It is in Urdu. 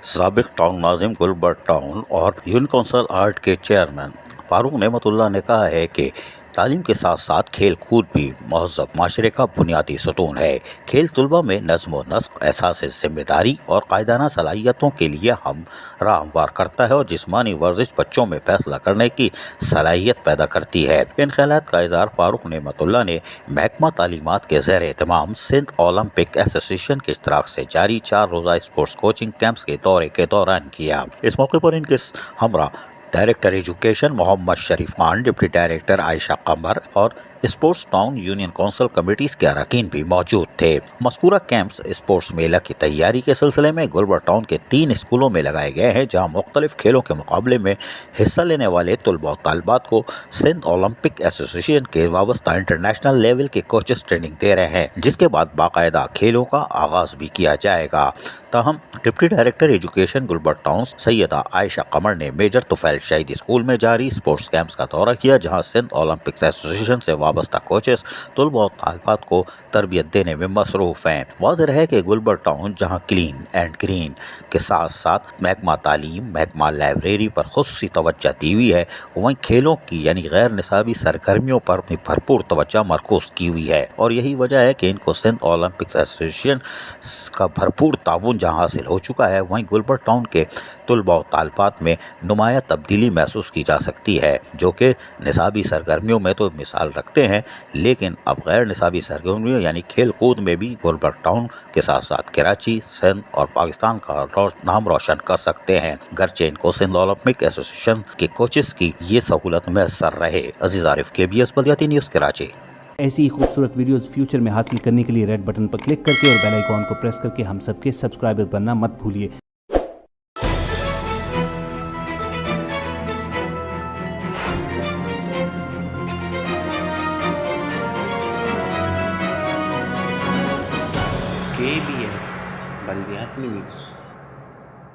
سابق ٹاؤن ناظم گلبرٹ ٹاؤن اور یونین کونسل آرٹ کے چیئرمین فاروق نعمت اللہ نے کہا ہے کہ تعلیم کے ساتھ ساتھ کھیل کود بھی مہذب معاشرے کا بنیادی ستون ہے۔ کھیل طلباء میں نظم و نسق، احساس ذمہ داری اور قائدانہ صلاحیتوں کے لیے راہ ہموار کرتا ہے اور جسمانی ورزش بچوں میں فیصلہ کرنے کی صلاحیت پیدا کرتی ہے۔ ان خیالات کا اظہار فاروق نعمت اللہ نے محکمہ تعلیمات کے زیر اہتمام سندھ اولمپک ایسوسی ایشن کے اشتراک سے جاری 4 روزہ اسپورٹس کوچنگ کیمپس کے دورے کے دوران کیا۔ اس موقع پر ان کے ہمراہ ڈائریکٹر ایجوکیشن محمد شریف خان، ڈپٹی ڈائریکٹر عائشہ قمر اور sports town union council committees کے اراکین بھی موجود تھے۔ مذکورہ کیمپس اسپورٹس میلہ کی تیاری کے سلسلے میں گلبرٹ ٹاؤن کے 3 اسکولوں میں لگائے گئے ہیں، جہاں مختلف کھیلوں کے مقابلے میں حصہ لینے والے طلباء و طالبات کو سندھ اولمپک ایسوسی ایشن کے وابستہ انٹرنیشنل لیول کے کوچز ٹریننگ دے رہے ہیں، جس کے بعد باقاعدہ کھیلوں کا آغاز بھی کیا جائے گا۔ تاہم deputy director education Gulberg Town Syeda Ayesha Qamar نے میجر طفیل شہید اسکول میں جاری اسپورٹس کیمپس کا دورہ کیا، جہاں سندھ اولمپکس ایسوسی ایشن سے وابستہ کوچز طلباء و طالبات کو تربیت دینے میں مصروف ہیں۔ واضح ہے کہ گلبرٹ ٹاؤن جہاں کلین اینڈ گرین کے ساتھ ساتھ محکمہ تعلیم، محکمہ لائبریری پر خصوصی توجہ دی ہوئی ہے، وہیں کھیلوں کی یعنی غیر نصابی سرگرمیوں پر بھی بھرپور توجہ مرکوز کی ہوئی ہے، اور یہی وجہ ہے کہ ان کو سندھ اولمپکس ایسوسی ایشن کا بھرپور تعاون جہاں حاصل ہو چکا ہے، وہیں گلبرٹ ٹاؤن کے طلباء و طالبات میں نمایاں تبدیلی محسوس کی جا سکتی ہے، جو کہ نصابی سرگرمیوں میں تو مثال رکھتے ہیں، لیکن اب غیر نصابی سرگرمیوں یعنی کھیل کود میں بھی گلبرٹ ٹاؤن کے ساتھ ساتھ کراچی، سندھ اور پاکستان کا نام روشن کر سکتے ہیں، گرچہ ان کو سندھ اولمپک ایسوسی ایشن کے کوچز کی یہ سہولت میسر رہے۔ عزیز عارف، KBS بلدیاتی نیوز، کراچی۔ ایسی ہی خوبصورت ویڈیوز فیوچر میں حاصل کرنے کے لیے ریڈ بٹن پر کلک کر کے اور بیل آئیکن کو پریس کر کے ہم سب کے سبسکرائبر بننا مت بھولیے۔ KBS بلدیاتی نیوز۔